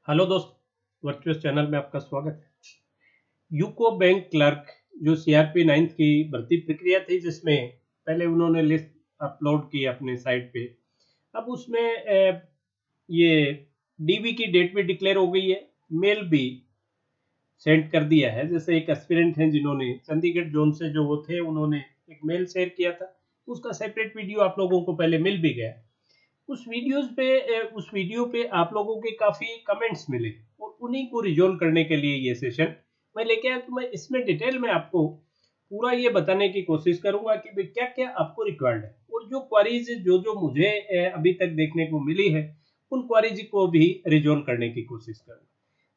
Hello दोस्त, virtuous channel में आपका स्वागत है। यूको बैंक क्लर्क जो सीआरपी 9 की भर्ती प्रक्रिया थी, जिसमें पहले उन्होंने लिस्ट अपलोड की अपने साइट पे। अब उसमें ये डीबी की डेट भी डिक्लेयर हो गई है, मेल भी सेंड कर दिया है। जैसे एक एस्पिरेंट हैं जिन्होंने चंडीगढ़ जोन से जो वो थे, उन्होंने एक मेल शेयर किया था, उसका सेपरेट वीडियो आप लोगों को पहले मिल भी गया। उस वीडियो पे आप लोगों के काफ़ी कमेंट्स मिले और उन्हीं को रिजॉल्व करने के लिए ये सेशन मैं लेके आया। तो मैं इसमें डिटेल में आपको पूरा ये बताने की कोशिश करूंगा कि भाई क्या क्या आपको रिक्वायर्ड है, और जो क्वारीज जो जो मुझे अभी तक देखने को मिली है, उन क्वारीज को भी रिजॉल्व करने की कोशिश करूंगा।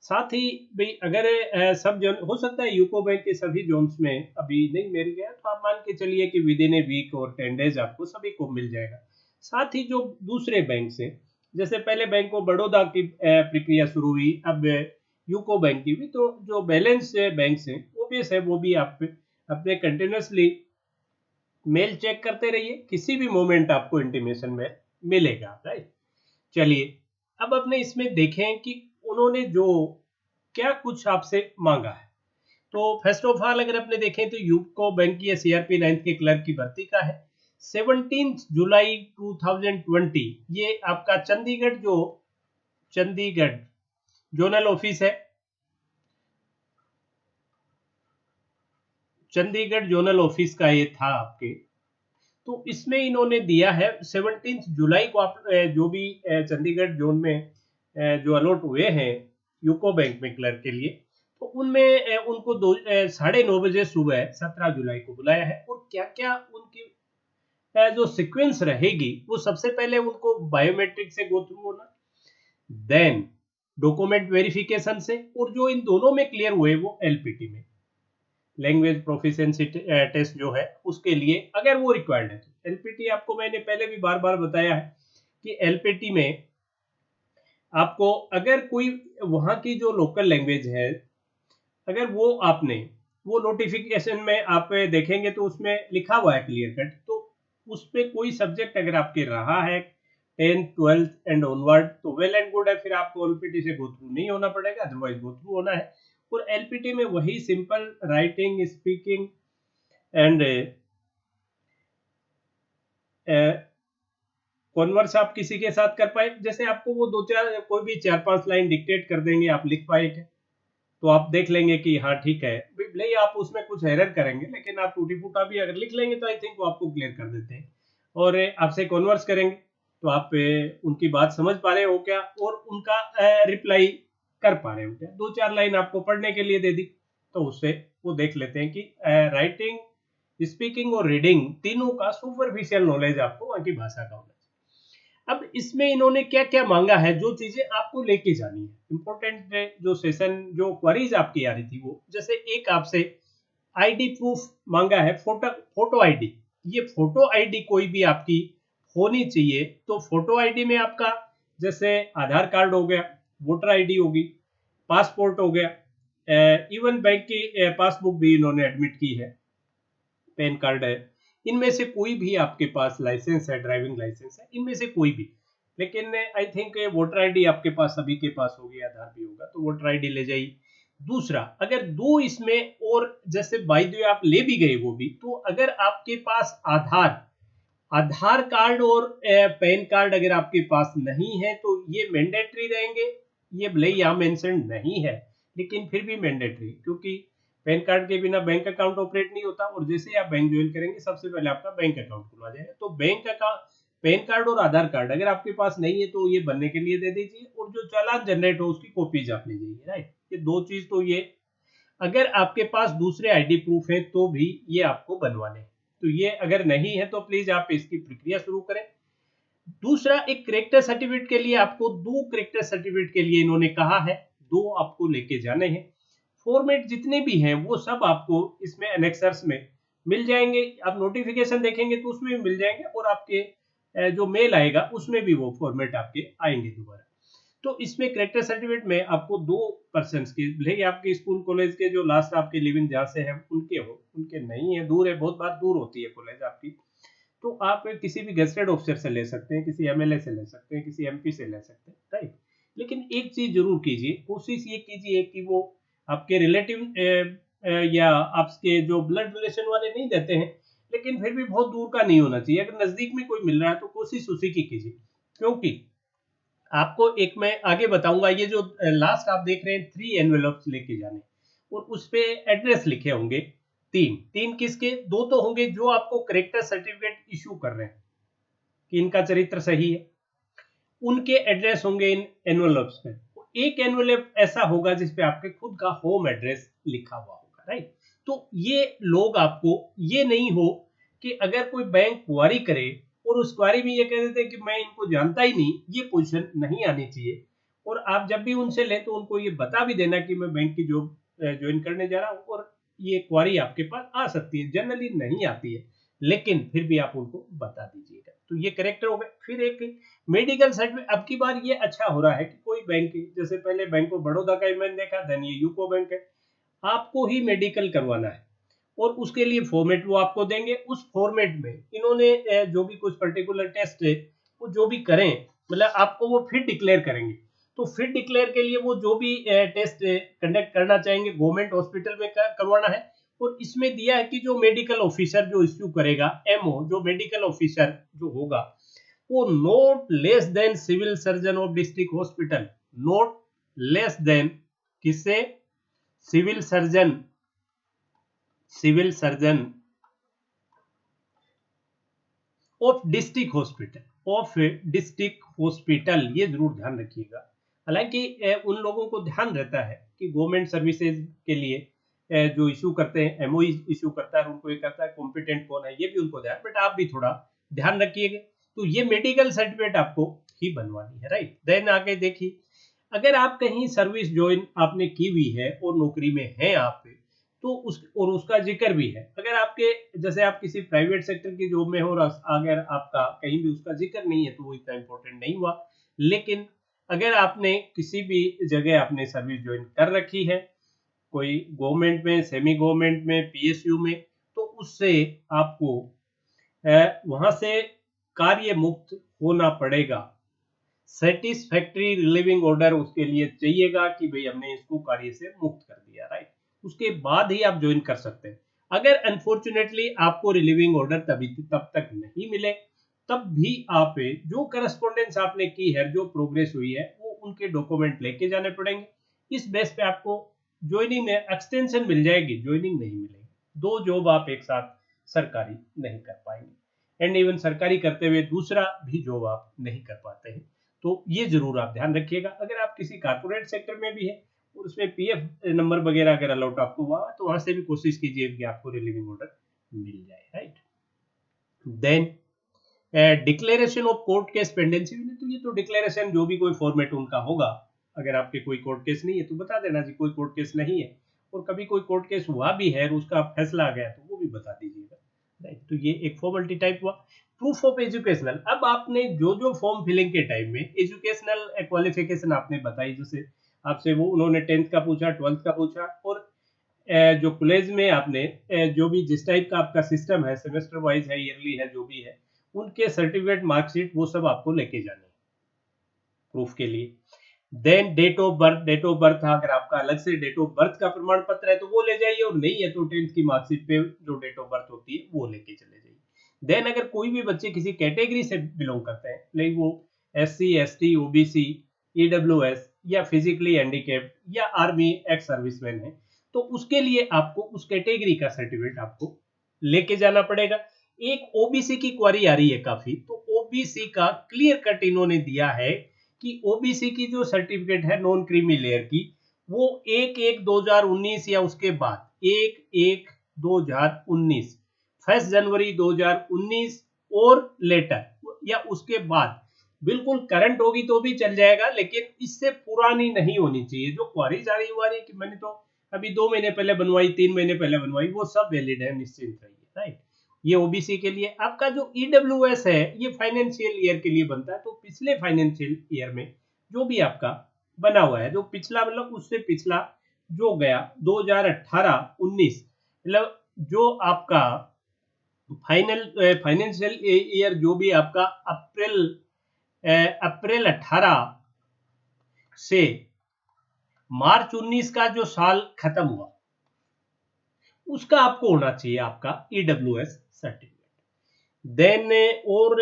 साथ ही भाई अगर सब जोन हो सकता है, यूको बैंक के सभी जोन्स में अभी नहीं मिल गया, तो आप मान के चलिए कि विद इन ए वीक और 10 डेज आपको सभी को मिल जाएगा। साथ ही जो दूसरे बैंक से, जैसे पहले बैंक ऑफ बड़ौदा की प्रक्रिया शुरू हुई, अब यूको बैंक की भी, तो जो बैलेंस बैंक हैं ओबीएस है, वो भी आप अपने कंटिन्यूसली मेल चेक करते रहिए, किसी भी मोमेंट आपको इंटीमेशन में मिलेगा, राइट। चलिए, अब अपने इसमें देखें कि उन्होंने जो क्या कुछ आपसे मांगा है। तो फर्स्ट ऑफ ऑल अगर अपने देखें तो यूको बैंक की सीआरपी 9 के क्लर्क की भर्ती का है 17 जुलाई 2020। ये आपका चंडीगढ़ जोनल ऑफिस है, चंडीगढ़ जोनल ऑफिस का ये था आपके। तो इसमें इन्होंने दिया है 17 जुलाई को। आप जो भी चंडीगढ़ जोन में जो अलॉट हुए हैं यूको बैंक में क्लर्क के लिए, तो उनमें उनको 9:30 बजे सुबह 17 जुलाई को बुलाया है। और क्या क्या उनकी जो सीक्वेंस रहेगी, वो सबसे पहले उनको बायोमेट्रिक से गो थ्रू होना, देन डॉक्यूमेंट वेरिफिकेशन से, और जो इन दोनों में क्लियर हुए वो एलपीटी में लैंग्वेज प्रोफिशिएंसी टेस्ट जो है उसके लिए अगर वो रिक्वायर्ड है। तो एलपीटी आपको मैंने पहले भी बार बार बताया है कि एलपीटी में आपको अगर कोई वहाँ की जो लोकल लैंग्वेज है, अगर वो आपने वो नोटिफिकेशन में आप देखेंगे तो उसमें लिखा हुआ है क्लियर कट, तो उस पे कोई सब्जेक्ट अगर आपके रहा है 10th 12th एंड ऑनवर्ड, तो वेल एंड गुड है, फिर आपको एलपीटी से गो थ्रू नहीं होना पड़ेगा, अदरवाइज गो थ्रू होना है। और एलपीटी में वही simple writing, speaking and converse आप किसी के साथ कर पाए। जैसे आपको वो दो चार कोई भी 4-5 लाइन डिक्टेट कर देंगे, आप लिख पाए, तो आप देख लेंगे कि हाँ ठीक है। भले ही आप उसमें कुछ एरर करेंगे, लेकिन आप टूटी फूटा भी अगर लिख लेंगे तो आई थिंक वो आपको क्लियर कर देते हैं। और आपसे कॉन्वर्स करेंगे तो आप उनकी बात समझ पा रहे हो क्या, और उनका रिप्लाई कर पा रहे हो क्या। 2-4 लाइन आपको पढ़ने के लिए दे दी, तो उससे वो देख लेते हैं कि राइटिंग, स्पीकिंग और रीडिंग तीनों का सुपरफिशियल नॉलेज आपको वहाँ की भाषा का होना चाहिए। अब इसमें इन्होंने क्या क्या मांगा है, जो चीजें आपको लेके जानी है, इंपॉर्टेंट जो सेशन जो क्वेरीज आपकी आ रही थी, वो जैसे एक आपसे आईडी प्रूफ मांगा है, फोटो आईडी। ये फोटो आईडी कोई भी आपकी होनी चाहिए। तो फोटो आईडी में आपका जैसे आधार कार्ड हो गया, वोटर आईडी होगी, पासपोर्ट हो गया, इवन बैंक की पासबुक भी इन्होंने एडमिट की है, पैन कार्ड है। इनमें से कोई भी आपके पास लाइसेंस है, ड्राइविंग लाइसेंस है, इनमें से कोई भी। लेकिन आई थिंक वोटर आईडी आपके पास सभी के पास होगी, आधार भी होगा, तो वोटर आईडी ले जाइए। दूसरा, अगर दो इसमें और जैसे बाई द वे आप ले भी गए वो भी, तो अगर आपके पास आधार कार्ड और पैन कार्ड अगर आपके पास नहीं है, तो ये मैंडेटरी रहेंगे। ये भले ही यहाँ मेंशन नहीं है, लेकिन फिर भी मैंडेटरी, क्योंकि पैन कार्ड के बिना बैंक अकाउंट ऑपरेट नहीं होता। और जैसे ही आप बैंक ज्वाइन करेंगे, सबसे पहले आपका बैंक अकाउंट खुलवा जाएगा। तो बैंक अकाउंट, पैन कार्ड और आधार कार्ड अगर आपके पास नहीं है, तो ये बनने के लिए दे दीजिए, और जो चालान जनरेट हो उसकी कॉपीज आप ले जाइए, राइट। ये दो चीज तो ये, अगर आपके पास दूसरे आईडी प्रूफ है तो भी ये आपको बनवाने हैं। तो ये अगर नहीं है तो प्लीज आप इसकी प्रक्रिया शुरू करें। दूसरा, एक करेक्टर सर्टिफिकेट के लिए आपको दो करेक्टर सर्टिफिकेट के लिए इन्होंने कहा है, दो आपको लेके जाने हैं। फॉर्मेट जितने भी हैं वो सब आपको इसमें एनेक्सर्स में मिल जाएंगे। आप नोटिफिकेशन देखेंगे तो उसमें भी मिल जाएंगे, और आपके जो मेल आएगा उसमें भी वो फॉर्मेट आपके आएंगे दोबारा। तो इसमें करेक्टर सर्टिफिकेट में आपको दो पर्सन की, भले ही आपके स्कूल कॉलेज के जो लास्ट आपके लिविंग जहाँ से है उनके हो, उनके नहीं है, दूर है, बहुत बार दूर होती है कॉलेज आपकी, तो आप किसी भी गेस्टेड ऑफिसर से ले सकते हैं, किसी एमएलए से ले सकते हैं, किसी एमपी से ले सकते हैं, राइट। लेकिन एक चीज जरूर कीजिए, कोशिश ये कीजिए कि वो आपके रिलेटिव या आपके जो ब्लड रिलेशन वाले नहीं देते हैं, लेकिन फिर भी बहुत दूर का नहीं होना चाहिए। अगर नजदीक में कोई मिल रहा है तो कोशिश उसी की कीजिए, क्योंकि आपको एक मैं आगे बताऊंगा, ये जो लास्ट आप देख रहे हैं 3 एनवेलप्स लेके जाने, और उस पे एड्रेस लिखे होंगे, तीन तीन किसके, दो तो होंगे जो आपको करेक्टर सर्टिफिकेट इशू कर रहे हैं कि इनका चरित्र सही है, उनके एड्रेस होंगे इन एनवेलप्स में। एक एनवेलप ऐसा होगा जिसपे आपके खुद का होम एड्रेस लिखा हुआ होगा, राइट। तो ये लोग आपको ये नहीं हो कि अगर कोई बैंक क्वारी करे और उस क्वारी में ये कह देते हैं कि मैं इनको जानता ही नहीं, ये पोजीशन नहीं आनी चाहिए। और आप जब भी उनसे लें तो उनको ये बता भी देना कि मैं बैंक की जॉब ज्वाइन करने जा रहा हूँ, और ये क्वारी आपके पास आ सकती है, जनरली नहीं आती है, लेकिन फिर भी आप उनको बता दीजिएगा। तो ये करेक्टर हो गए। फिर एक मेडिकल सर्टिफिकेट, अब की बार ये अच्छा हो रहा है कि कोई बैंक, जैसे पहले बैंक ऑफ बड़ौदा का मैंने देखा, देन ये यूको बैंक है, आपको ही मेडिकल करवाना है और उसके लिए फॉर्मेट वो आपको देंगे। उस फॉर्मेट में इन्होंने जो भी कुछ पर्टिकुलर टेस्ट है वो जो भी करें, मतलब आपको वो फिर डिक्लेयर करेंगे। तो फिर डिक्लेयर के लिए वो जो भी टेस्ट कंडक्ट करना चाहेंगे गवर्नमेंट हॉस्पिटल में करवाना है। और इसमें दिया है कि जो मेडिकल ऑफिसर जो इश्यू करेगा, एमओ जो मेडिकल ऑफिसर जो होगा, वो not less than civil surgeon of district hospital, not less than किससे, civil surgeon, civil surgeon of district hospital, of district hospital, ये जरूर ध्यान रखिएगा। हालांकि उन लोगों को ध्यान रहता है कि गवर्नमेंट सर्विसेज के लिए जो इशू करते हैं, एमओ इशू करता है, उनको ये करता है कॉम्पिटेंट कौन है, ये भी उनको ध्यान, बट आप भी थोड़ा ध्यान रखिएगा। तो ये मेडिकल सर्टिफिकेट आपको ही बनवानी है, राइट। देन आगे देखिए, अगर आप कहीं सर्विस ज्वाइन आपने की हुई है और नौकरी में हैं आप, तो उस और उसका जिक्र भी है, अगर आपके जैसे आप किसी प्राइवेट सेक्टर की जॉब में हो और अगर आपका कहीं भी उसका जिक्र नहीं है तो वो इतना इंपॉर्टेंट नहीं हुआ। लेकिन अगर आपने किसी भी जगह आपने सर्विस ज्वाइन कर रखी है, कोई गवर्नमेंट में, सेमी गवर्नमेंट में, पीएसयू में, तो उससे आपको वहां से कार्य मुक्त होना पड़ेगा। सेटिस्फैक्ट्री रिलीविंग ऑर्डर उसके लिए चाहिएगा कि भाई हमने इसको कार्य से मुक्त कर दिया, राइट। उसके बाद ही आप ज्वाइन कर सकते हैं। अगर अनफॉर्चुनेटली आपको रिलीविंग ऑर्डर तब तक नहीं मिले, तब भी आप जो करस्पॉन्डेंस आपने की है, जो प्रोग्रेस हुई है, वो उनके डॉक्यूमेंट लेके जाने पड़ेंगे। इस बेस पे आपको ज्वाइनिंग में एक्सटेंशन मिल जाएगी, ज्वाइनिंग नहीं मिलेगी। दो जॉब आप एक साथ सरकारी नहीं कर पाएंगे, एंड इवन सरकारी करते हुए दूसरा भी जॉब आप नहीं कर पाते हैं। तो ये जरूर आप ध्यान रखिएगा। अगर आप किसी कारपोरेट सेक्टर में भी है और उसमें पीएफ नंबर वगैरह अगर अलॉट आपको हुआ तो वहां से भी कोशिश कीजिए कि आपको रिलीविंग ऑर्डर मिल जाए, right. Then declaration of court case pendency, तो ये तो डिक्लेरेशन जो भी कोई फॉर्मेट उनका होगा, अगर आपके कोई कोर्ट केस नहीं है तो बता देना जी कोई कोर्ट केस नहीं है, और कभी कोई कोर्ट केस हुआ भी है और उसका फैसला आ गया तो वो भी बता दीजिएगा, राइट। तो ये एक फॉर्मेलिटी टाइप हुआ। प्रूफ ऑफ एजुकेशनल, अब आपने जो जो फॉर्म फिलिंग के टाइम में एजुकेशनल क्वालिफिकेशन आपने बताई, जैसे आपसे वो उन्होंने 10th का पूछा, 12th का पूछा, और जो कॉलेज में आपने जो भी जिस टाइप का आपका सिस्टम है, सेमेस्टर वाइज है, ईयरली है, जो भी है, उनके सर्टिफिकेट, मार्कशीट, वो सब आपको लेके जाने प्रूफ के लिए। Then date of birth, date of birth अगर आपका अलग से डेट ऑफ बर्थ का प्रमाण पत्र है तो वो ले जाइए, और नहीं है तो 10th की मार्कशीट पे जो डेट ऑफ बर्थ होती है वो लेके चले जाइए। देन अगर कोई भी बच्चे किसी कैटेगरी से बिलोंग करते हैं, लाइक वो SC ST OBC EWS या फिजिकली हैंडीकेप्ड या आर्मी एक्स सर्विसमैन है, तो उसके लिए आपको उस कैटेगरी का सर्टिफिकेट आपको लेके जाना पड़ेगा। एक ओबीसी की क्वारी आ रही है काफी, तो ओबीसी का क्लियर कट इन्होंने दिया है कि ओबीसी की जो सर्टिफिकेट है नॉन क्रीमी लेयर की, वो 1/1/2019 या उसके बाद 1/1/2019, 1 जनवरी 2019 और लेटर या उसके बाद, बिल्कुल करंट होगी तो भी चल जाएगा, लेकिन इससे पुरानी नहीं होनी चाहिए। जो क्वारीज आ रही कि मैंने तो अभी 2 महीने पहले बनवाई, 3 महीने पहले बनवाई, वो सब वैलिड है, निश्चिंत रहिए, राइट। ये ओबीसी के लिए। आपका जो ईडब्ल्यूएस है ये फाइनेंशियल ईयर के लिए बनता है, तो पिछले फाइनेंशियल ईयर में जो भी आपका बना हुआ है, जो पिछला मतलब उससे पिछला जो गया 2018-19, मतलब जो आपका फाइनेंशियल ईयर जो भी आपका अप्रैल 18 से मार्च 19 का जो साल खत्म हुआ उसका आपको होना चाहिए आपका EWS सर्टिफिकेट। देन और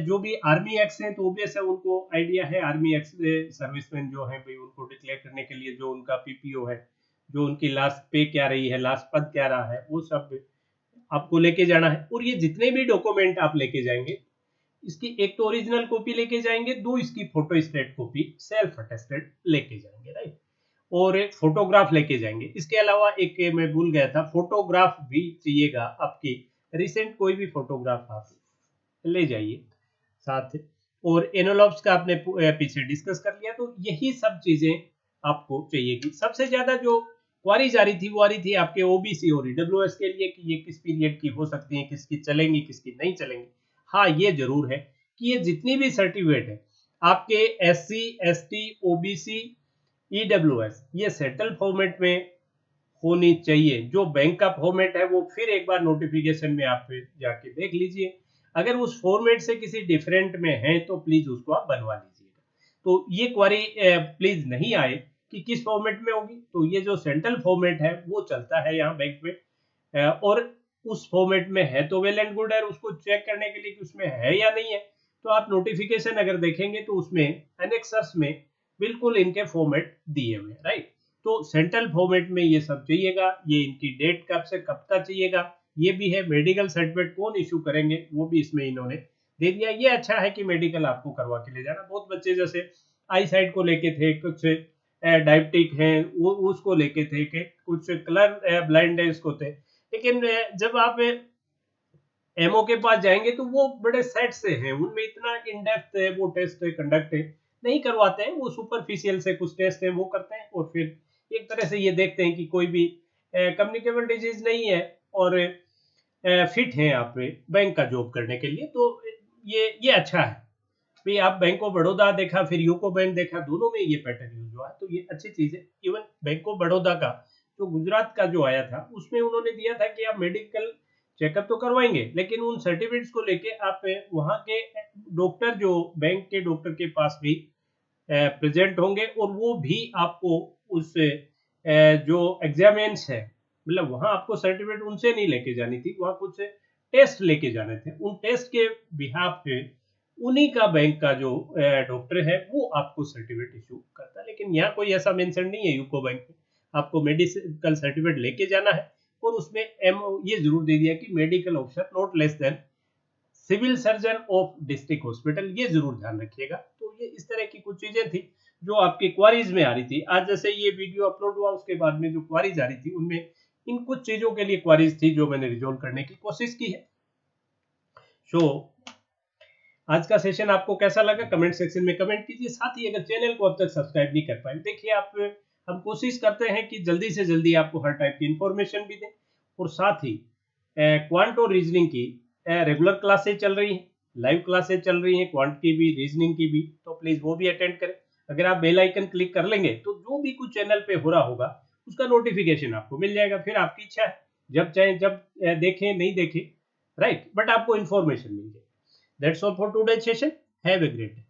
जो भी आर्मी एक्स हैं तो ऑब्वियस है उनको आइडिया है, आर्मी एक्स सर्विसमैन जो हैं भाई उनको डिक्लेयर करने के लिए जो उनका PPO है, जो उनकी लास्ट पे क्या रही है, लास्ट पद क्या रहा है, वो सब आपको लेके जाना है। और ये जितने भी डॉक्यूमेंट आप लेके जाएंगे, इसकी एक तो ओरिजिनल कॉपी लेके जाएंगे, दो इसकी photo state copy self attested लेके जाएंगे, राइट। और एक फोटोग्राफ लेके जाएंगे। इसके अलावा एक मैं भूल गया था, फोटोग्राफ भी चाहिएगा आपकी, रिसेंट कोई भी फोटोग्राफ आप ले जाइए साथ। और एनवलप्स का आपने पीछे डिस्कस कर लिया, तो यही सब चीजें आपको चाहिए। सबसे ज्यादा जो क्वारीज आ रही थी वो आ रही थी आपके OBC और EWS के लिए कि ये किस पीरियड की हो सकती है, किसकी चलेंगी किसकी नहीं चलेंगी। हाँ ये जरूर है कि ये जितनी भी सर्टिफिकेट है आपके SC ST OBC EWS ये सेटल फॉर्मेट में होनी चाहिए। जो बैंक का फॉर्मेट है वो फिर एक बार नोटिफिकेशन में आप जाके देख लीजिए, अगर उस फॉर्मेट से किसी डिफरेंट में है तो प्लीज उसको आप बनवा लीजिएगा। तो ये क्वारी प्लीज नहीं आए कि किस फॉर्मेट में होगी, तो ये जो सेंट्रल फॉर्मेट है वो चलता है यहाँ बैंक में, और उस फॉर्मेट में है तो वेल एंड गुड है। उसको चेक करने के लिए कि उसमें है या नहीं है, तो आप नोटिफिकेशन अगर देखेंगे तो उसमें एनेक्सर्स में बिल्कुल इनके फॉर्मेट दिए हुए हैं, राइट। तो सेंट्रल फॉर्मेट में ये सब चाहिएगा। ये इनकी डेट कब से कब तक चाहिएगा ये भी है। मेडिकल सर्टिफिकेट कौन इशू करेंगे वो भी इसमें इन्होंने दे दिया। ये अच्छा है कि मेडिकल आपको करवा के ले जाना। बहुत बच्चे जैसे आई साइड को लेके थे, कुछ डायबिटिक हैं वो उसको लेके थे, कि कुछ कलर ब्लाइंडनेस को थे। लेकिन जब आप एमओ के पास जाएंगे तो वो बड़े सेट से हैं, उनमें इतना इन डेप्थ है वो टेस्ट कंडक्ट नहीं करवाते हैं। वो सुपरफिशियल से कुछ टेस्ट है वो करते हैं और फिर एक तरह से ये देखते हैं कि कोई भी कम्युनिकेबल डिजीज नहीं है और फिट हैं आप बैंक का जॉब करने के लिए। तो ये अच्छा है भाई। आप बैंक ऑफ बड़ौदा देखा, फिर यूको बैंक देखा, दोनों में ये पैटर्न यूज हुआ, तो ये अच्छी चीज है। इवन बैंक ऑफ बड़ौदा का जो गुजरात का जो आया था उसमें उन्होंने दिया था कि आप मेडिकल चेकअप तो करवाएंगे लेकिन उन सर्टिफिकेट्स को लेके आप वहां के डॉक्टर जो बैंक के डॉक्टर के पास भी प्रेजेंट होंगे और वो भी आपको उस जो एग्जामिनेंस है, मतलब वहां आपको सर्टिफिकेट उनसे नहीं लेके जानी थी, वहां कुछ टेस्ट लेके जाने थे। उन टेस्ट के बिहाफ पे उन्हीं का बैंक का जो डॉक्टर है वो आपको सर्टिफिकेट इशू करता है। लेकिन यहाँ कोई ऐसा मेंशन नहीं है यूको बैंक में आपको मेडिकल सर्टिफिकेट लेके जाना है। और उसमें ये जरूर दे दिया कि medical officer not less than civil surgeon of district hospital, ये जरूर ध्यान रखिएगा। तो ये इस तरह की कुछ चीजें थी जो आपकी क्वारीज में आ रही थी। आज जैसे ये वीडियो अपलोड हुआ उसके बाद में जो क्वारीज आ रही थी उनमें इन कुछ चीजों के लिए क्वारीज थी जो मैंने रिजोल्व करने की कोशिश की है। सो आज का सेशन आपको कैसा लगा कमेंट सेक्शन में कमेंट कीजिए। साथ ही अगर चैनल को अब तक सब्सक्राइब नहीं कर पाए, देखिए आप हम कोशिश करते हैं कि जल्दी से जल्दी आपको हर टाइप की इंफॉर्मेशन भी दें। और साथ ही क्वांट और रीजनिंग की रेगुलर क्लासेज चल रही हैं, लाइव क्लासेज चल रही हैं, क्वांट की भी रीजनिंग की भी, तो प्लीज वो भी अटेंड करें। अगर आप बेल आइकन क्लिक कर लेंगे तो जो भी कुछ चैनल पे हो रहा होगा उसका नोटिफिकेशन आपको मिल जाएगा। फिर आपकी इच्छा है जब चाहे जब देखें नहीं देखें, राइट, बट आपको इन्फॉर्मेशन मिल जाएगी। That's all for today's session. Have a great day.